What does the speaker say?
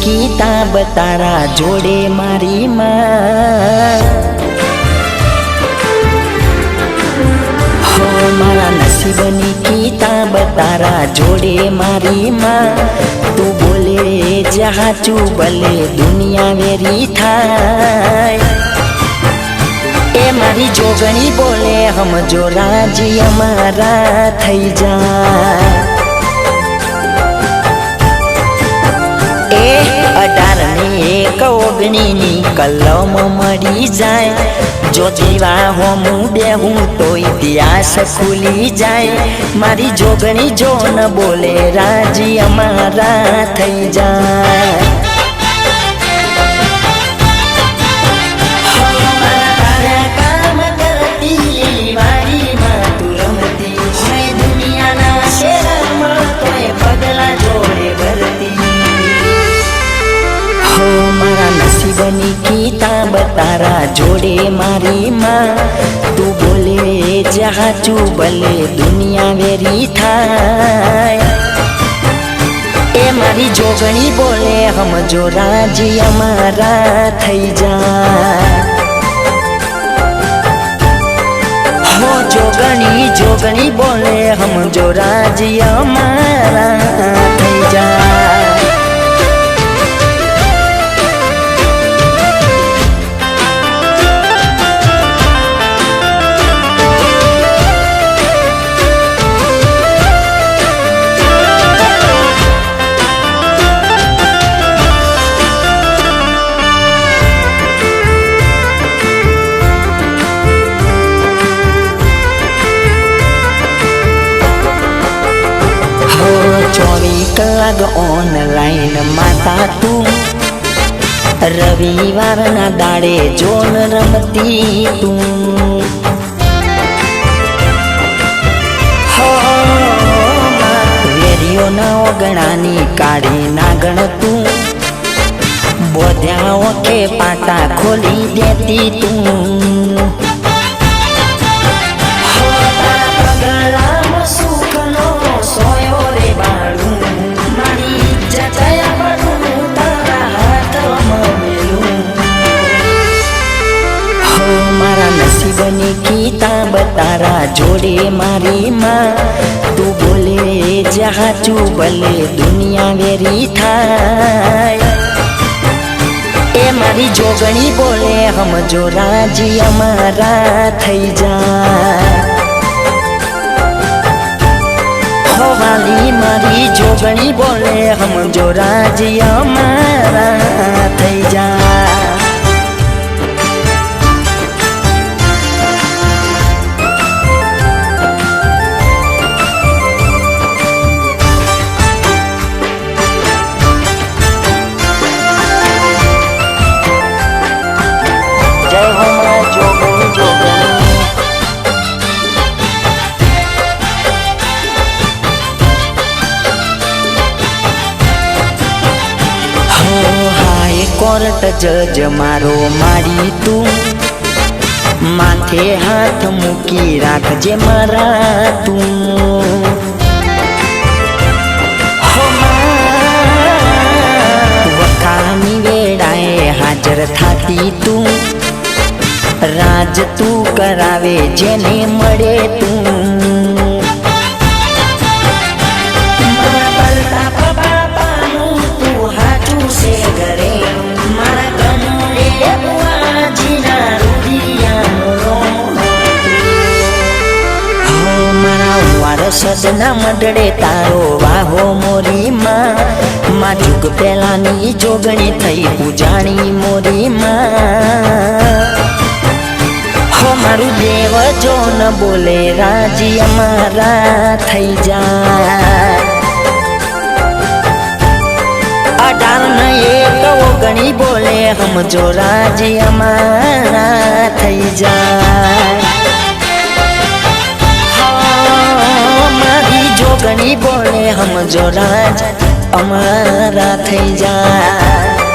કિતાબ તારા જોડે મારી માં હો મારા નસીબની કિતાબ તારા જોડે મારી માં તું બોલે જહાચું ભલે દુનિયા વેરી થાય એ મારી જોગણી બોલે હમજો રાજી અમારા થઈ જાય એ 18 એક 19ની કલમ મળી જાય જો જીવા હોમું બેહું તો ઇતિહાસ ખુલી જાય મારી જોગણી જો ન બોલે રાજી અમારા થઈ જાય નસીબની કિતાબ તારા જોડે મારી માં તું બોલે જહાચું ભલે દુનિયા વેરી થાય એ મારી જોગણી બોલે હમજો રાજી અમારા થઈ જાય હો જોગણી બોલે હમજો રાજી અમારા થઈ જાય કલાક ઓનલાઈન માતા તું રવિવારના દાડે જોન રમતી તું વેરીઓના ઓગણાની કાઢી ના ગણતું બોધ્યા ઓકે પાટા ખોલી દેતી તું નસીબની કિતાબ તારા જોડે મારી માં તું બોલે જહાચું ભલે દુનિયા વેરી થાય એ મારી જોગણી બોલે હમજો રાજી અમારા થઈ જાય હો વાલી મારી જોગણી બોલે હમજો રાજી અમારા થઈ જાય કોર્ટ જજ મારો મારી તું માથે હાથ મૂકી રાખજે મારા તું વખાની વેળાએ હાજર થાતી તું રાજ તું કરાવે જેને મળે તું સદના મડડે તારો વાહો મોરી માં જુગ પેલાની જોગણી થઈ પૂજાણી મોરી માં હો મારું દેવ જો ન બોલે રાજી અમારા થઈ જાય 18 એક 19 બોલે હમજો રાજી અમારા થઈ જાય જોગણી બોલે હમજો રાજ અમારા થઈ જાય